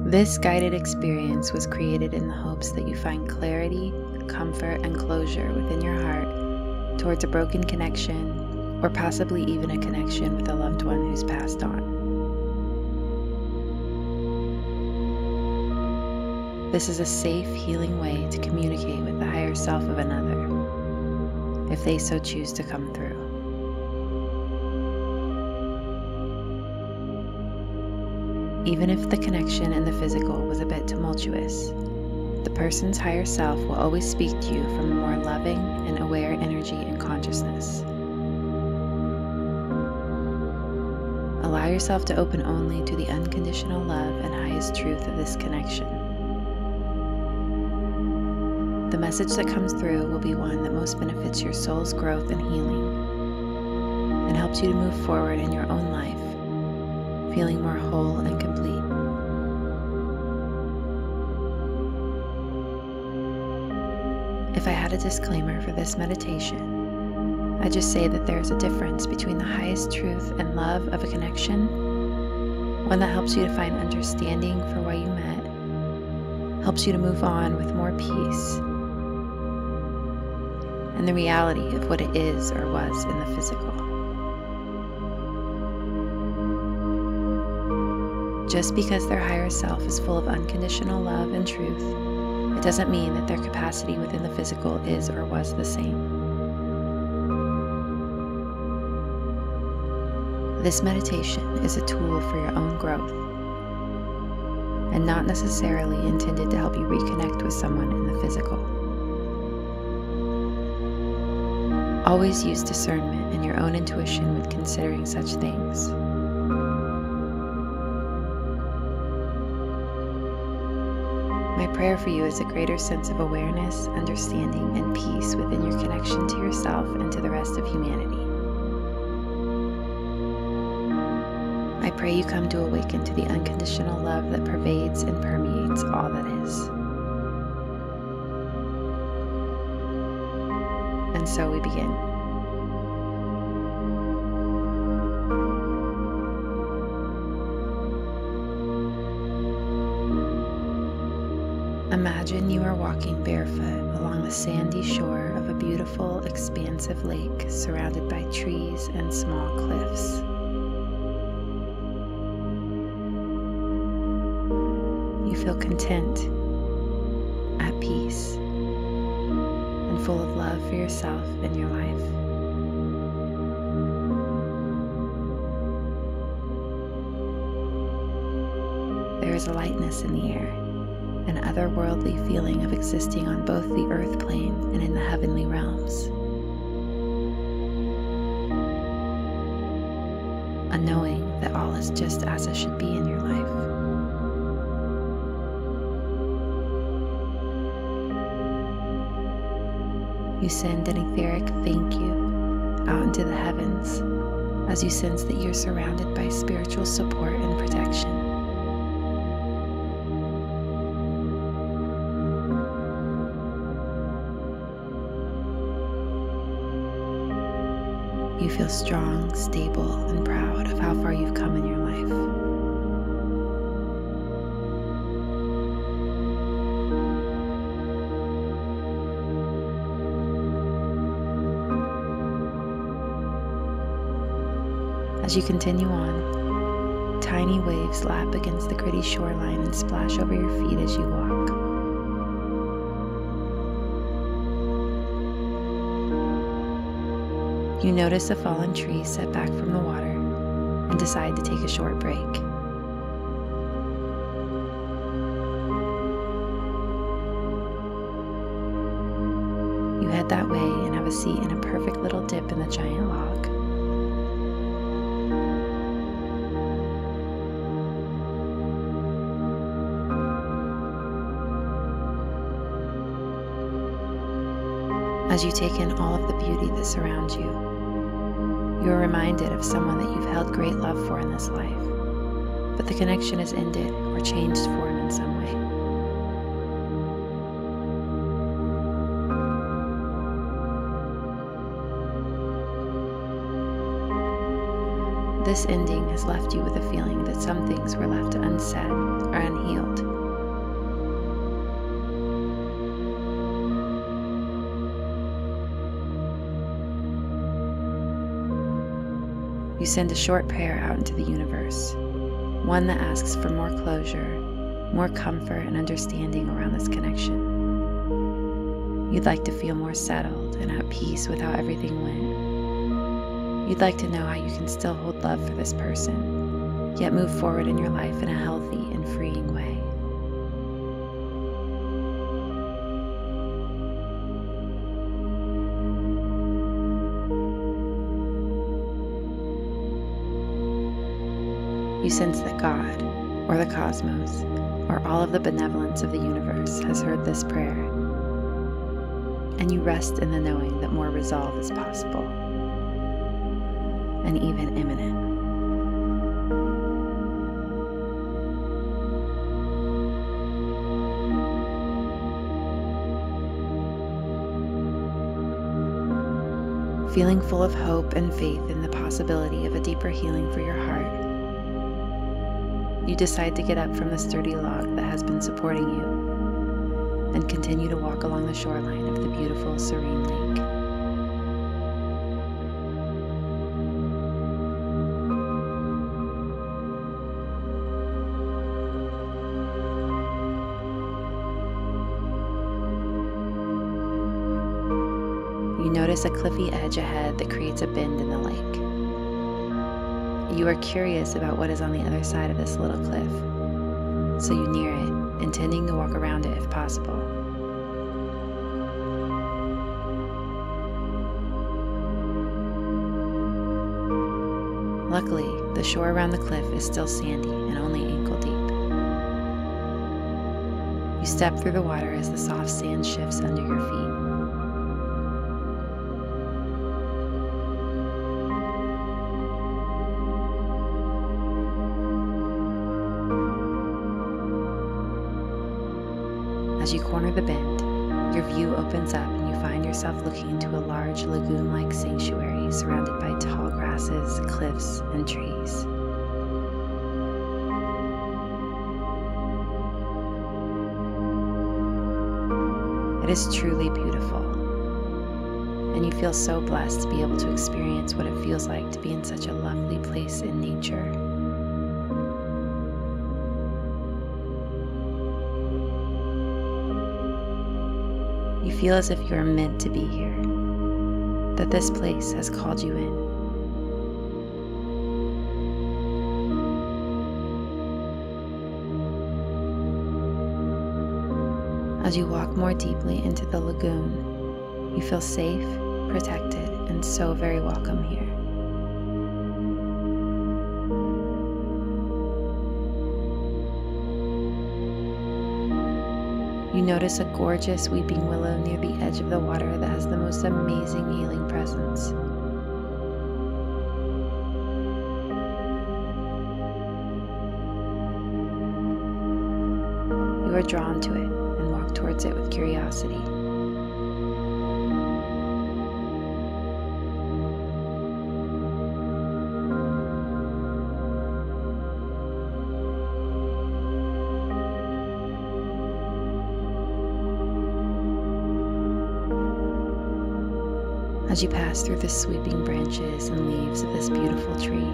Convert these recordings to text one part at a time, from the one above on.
This guided experience was created in the hopes that you find clarity, comfort, and closure within your heart towards a broken connection, or possibly even a connection with a loved one who's passed on. This is a safe, healing way to communicate with the higher self of another, if they so choose to come through. Even if the connection in the physical was a bit tumultuous, the person's higher self will always speak to you from a more loving and aware energy and consciousness. Allow yourself to open only to the unconditional love and highest truth of this connection. The message that comes through will be one that most benefits your soul's growth and healing, and helps you to move forward in your own life, feeling more whole and complete. If I had a disclaimer for this meditation, I'd just say that there is a difference between the highest truth and love of a connection, one that helps you to find understanding for why you met, helps you to move on with more peace, and the reality of what it is or was in the physical. Just because their higher self is full of unconditional love and truth, it doesn't mean that their capacity within the physical is or was the same. This meditation is a tool for your own growth, and not necessarily intended to help you reconnect with someone in the physical. Always use discernment and your own intuition when considering such things. My prayer for you is a greater sense of awareness, understanding, and peace within your connection to yourself and to the rest of humanity. I pray you come to awaken to the unconditional love that pervades and permeates all that is. And so we begin. Imagine you are walking barefoot along the sandy shore of a beautiful, expansive lake surrounded by trees and small cliffs. You feel content, at peace, and full of love for yourself and your life. There is a lightness in the air, an otherworldly feeling of existing on both the earth plane and in the heavenly realms. A knowing that all is just as it should be in your life. You send an etheric thank you out into the heavens as you sense that you're surrounded by spiritual support and protection. You feel strong, stable, and proud of how far you've come in your life. As you continue on, tiny waves lap against the gritty shoreline and splash over your feet as you walk. You notice a fallen tree set back from the water and decide to take a short break. You head that way and have a seat in a perfect little dip in the giant log. As you take in all of the beauty that surrounds you, you are reminded of someone that you've held great love for in this life, but the connection has ended or changed form in some way. This ending has left you with a feeling that some things were left unsaid or unhealed. You send a short prayer out into the universe, one that asks for more closure, more comfort and understanding around this connection. You'd like to feel more settled and at peace with how everything went. You'd like to know how you can still hold love for this person, yet move forward in your life in a healthy and freeing way. You sense that God, or the cosmos, or all of the benevolence of the universe has heard this prayer, and you rest in the knowing that more resolve is possible, and even imminent. Feeling full of hope and faith in the possibility of a deeper healing for your heart, you decide to get up from the sturdy log that has been supporting you and continue to walk along the shoreline of the beautiful, serene lake. You notice a cliffy edge ahead that creates a bend in the lake. You are curious about what is on the other side of this little cliff, so you near it, intending to walk around it if possible. Luckily, the shore around the cliff is still sandy and only ankle deep. You step through the water as the soft sand shifts under your feet. As you corner the bend, your view opens up and you find yourself looking into a large lagoon-like sanctuary surrounded by tall grasses, cliffs, and trees. It is truly beautiful, and you feel so blessed to be able to experience what it feels like to be in such a lovely place in nature. You feel as if you are meant to be here, that this place has called you in. As you walk more deeply into the lagoon, you feel safe, protected, and so very welcome here. You notice a gorgeous weeping willow near the edge of the water that has the most amazing healing presence. You are drawn to it and walk towards it with curiosity. As you pass through the sweeping branches and leaves of this beautiful tree,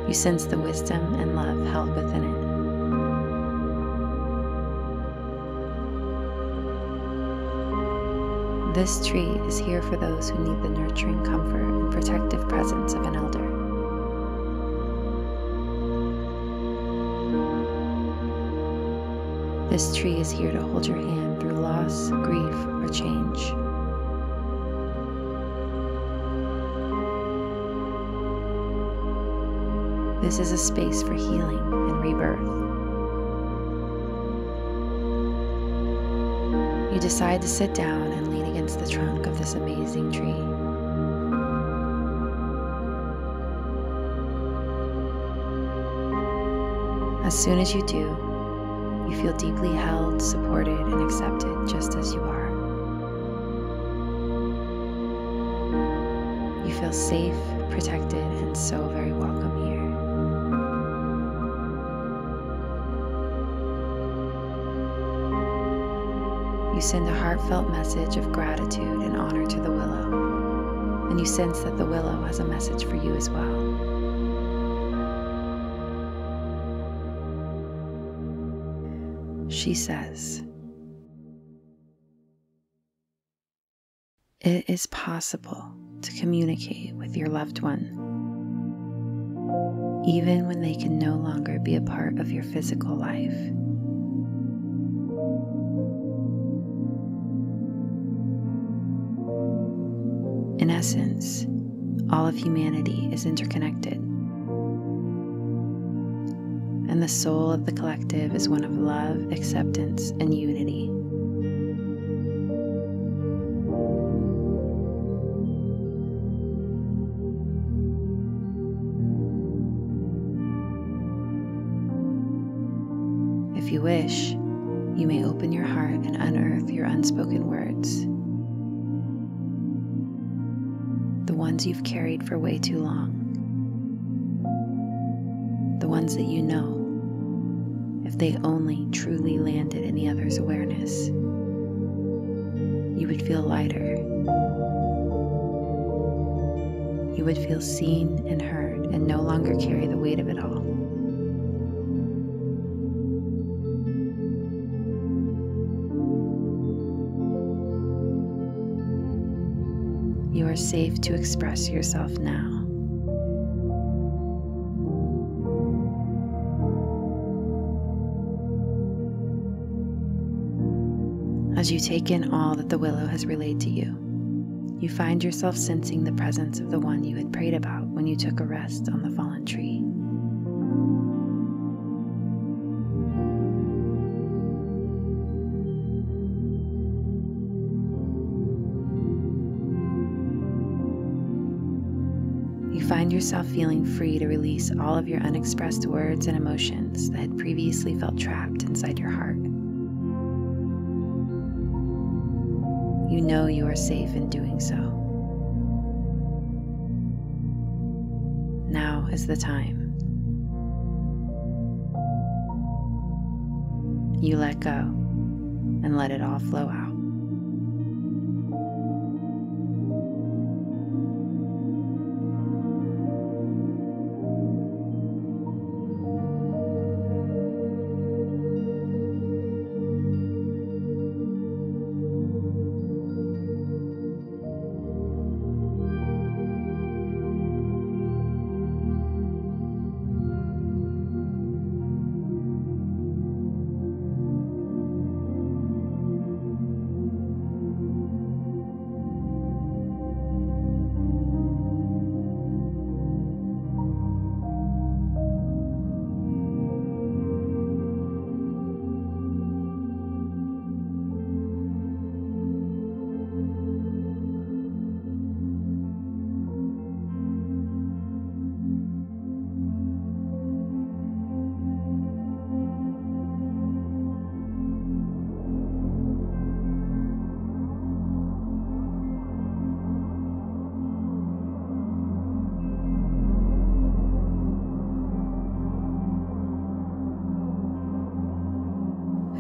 you sense the wisdom and love held within it. This tree is here for those who need the nurturing comfort and protective presence of an elder. This tree is here to hold your hand through loss, grief, or change. This is a space for healing and rebirth. You decide to sit down and lean against the trunk of this amazing tree. As soon as you do, you feel deeply held, supported, and accepted just as you are. You feel feel safe, protected, and so very welcome here. You send a heartfelt message of gratitude and honor to the willow, and you sense that the willow has a message for you as well. She says, "It is possible to communicate with your loved one, even when they can no longer be a part of your physical life. In essence, all of humanity is interconnected, and the soul of the collective is one of love, acceptance, and unity. If you wish, you may open your heart and unearth your unspoken words, the ones you've carried for way too long, the ones that you know, if they only truly landed in the other's awareness, you would feel lighter. You would feel seen and heard and no longer carry the weight of it all. You are safe to express yourself now. As you take in all that the willow has relayed to you, you find yourself sensing the presence of the one you had prayed about when you took a rest on the fallen tree. You find yourself feeling free to release all of your unexpressed words and emotions that had previously felt trapped inside your heart. You know you are safe in doing so. Now is the time. You let go and let it all flow out.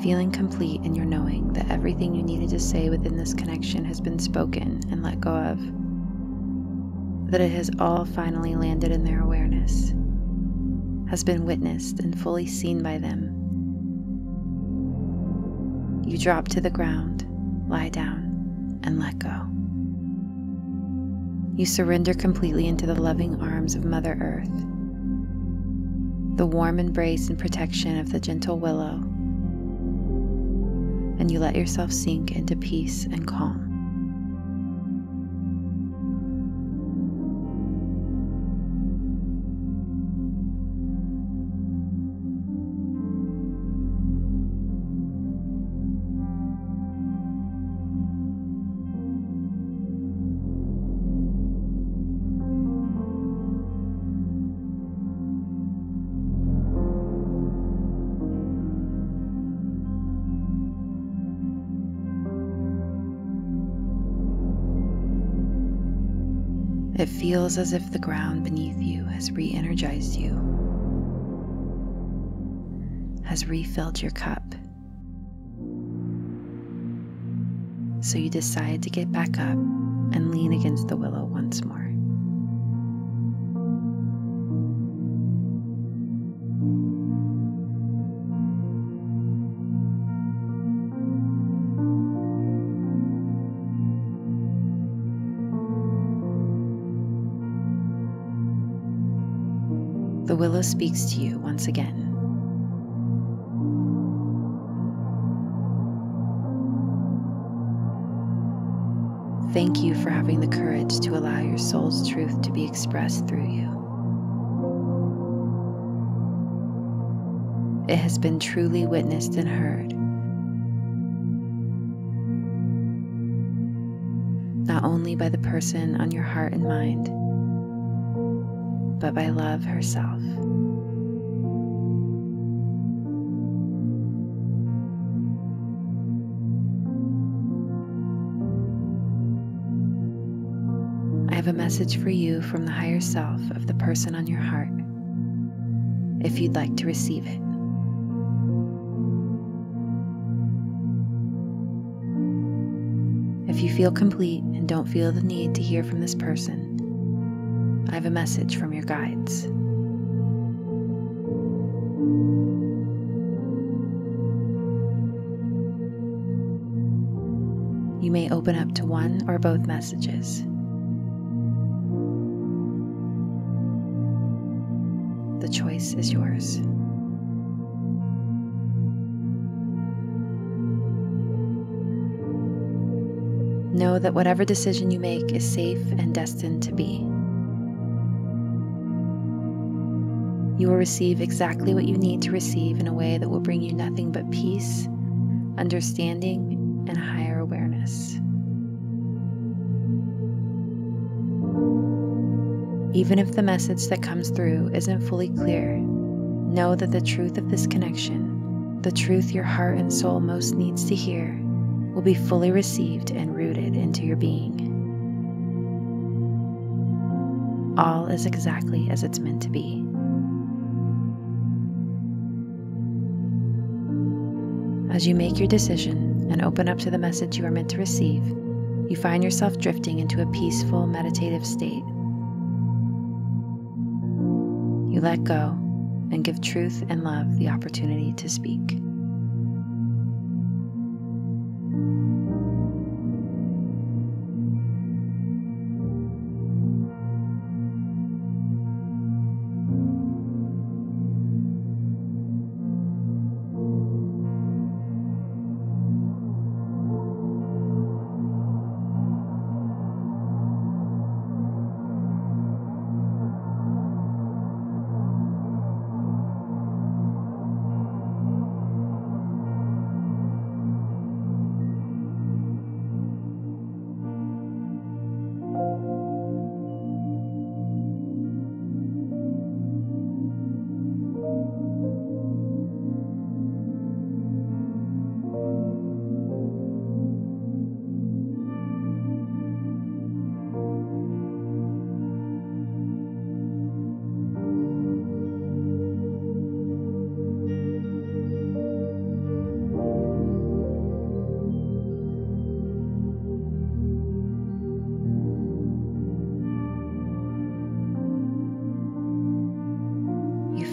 Feeling complete in your knowing that everything you needed to say within this connection has been spoken and let go of, that it has all finally landed in their awareness, has been witnessed and fully seen by them. You drop to the ground, lie down, and let go. You surrender completely into the loving arms of Mother Earth, the warm embrace and protection of the gentle willow, and you let yourself sink into peace and calm. It feels as if the ground beneath you has re-energized you, has refilled your cup. So you decide to get back up and lean against the willow once more. The willow speaks to you once again. Thank you for having the courage to allow your soul's truth to be expressed through you. It has been truly witnessed and heard, not only by the person on your heart and mind, but by love herself. I have a message for you from the higher self of the person on your heart, if you'd like to receive it. If you feel complete and don't feel the need to hear from this person, I have a message from your guides. You may open up to one or both messages. The choice is yours. Know that whatever decision you make is safe and destined to be. You will receive exactly what you need to receive in a way that will bring you nothing but peace, understanding, and higher awareness. Even if the message that comes through isn't fully clear, know that the truth of this connection, the truth your heart and soul most needs to hear, will be fully received and rooted into your being. All is exactly as it's meant to be. As you make your decision and open up to the message you are meant to receive, you find yourself drifting into a peaceful, meditative state. You let go and give truth and love the opportunity to speak.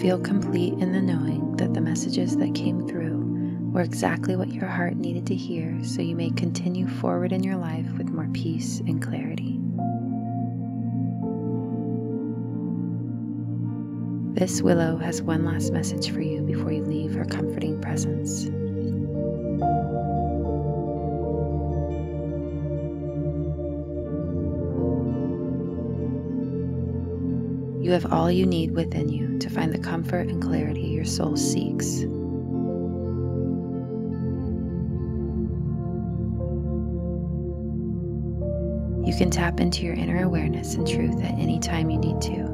Feel complete in the knowing that the messages that came through were exactly what your heart needed to hear, so you may continue forward in your life with more peace and clarity. This willow has one last message for you before you leave her comforting presence. You have all you need within you to find the comfort and clarity your soul seeks. You can tap into your inner awareness and truth at any time you need to.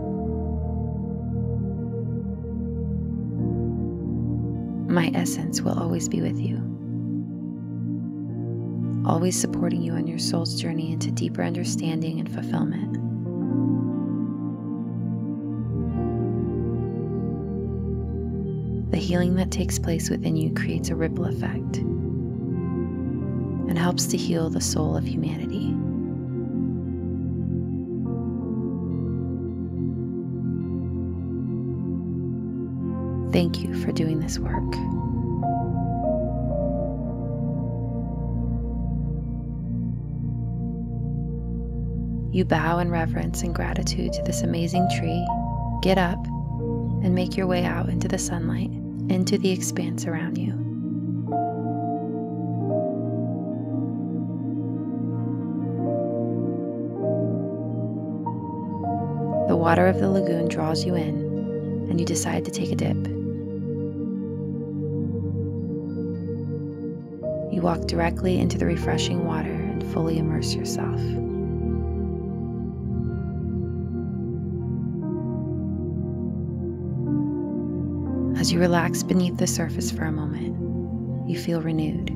My essence will always be with you, always supporting you on your soul's journey into deeper understanding and fulfillment. The healing that takes place within you creates a ripple effect and helps to heal the soul of humanity. Thank you for doing this work. You bow in reverence and gratitude to this amazing tree, get up, and make your way out into the sunlight, into the expanse around you. The water of the lagoon draws you in, and you decide to take a dip. You walk directly into the refreshing water and fully immerse yourself. As you relax beneath the surface for a moment, you feel renewed.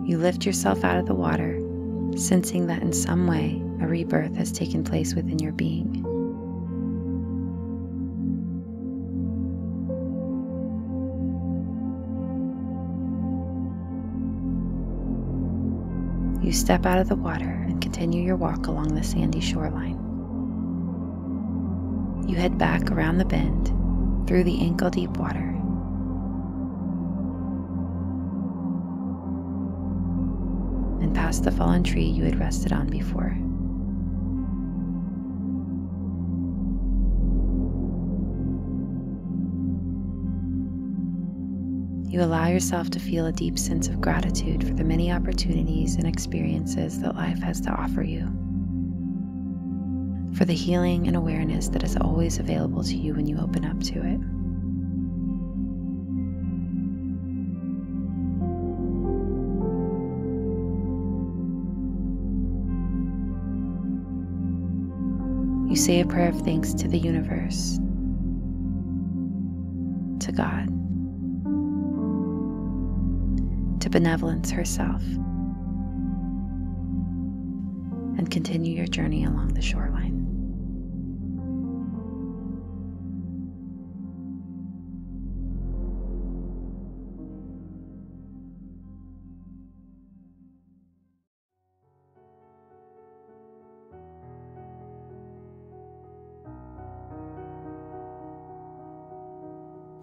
You lift yourself out of the water, sensing that in some way a rebirth has taken place within your being. You step out of the water and continue your walk along the sandy shoreline. You head back around the bend, through the ankle-deep water. And past the fallen tree you had rested on before. You allow yourself to feel a deep sense of gratitude for the many opportunities and experiences that life has to offer you, for the healing and awareness that is always available to you when you open up to it. You say a prayer of thanks to the universe, to God, to benevolence herself, and continue your journey along the shoreline.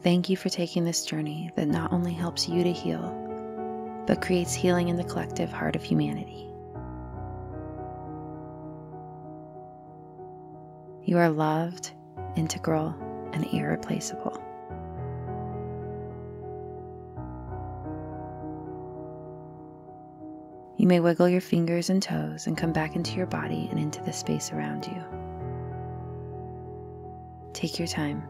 Thank you for taking this journey that not only helps you to heal, but creates healing in the collective heart of humanity. You are loved, integral, and irreplaceable. You may wiggle your fingers and toes and come back into your body and into the space around you. Take your time.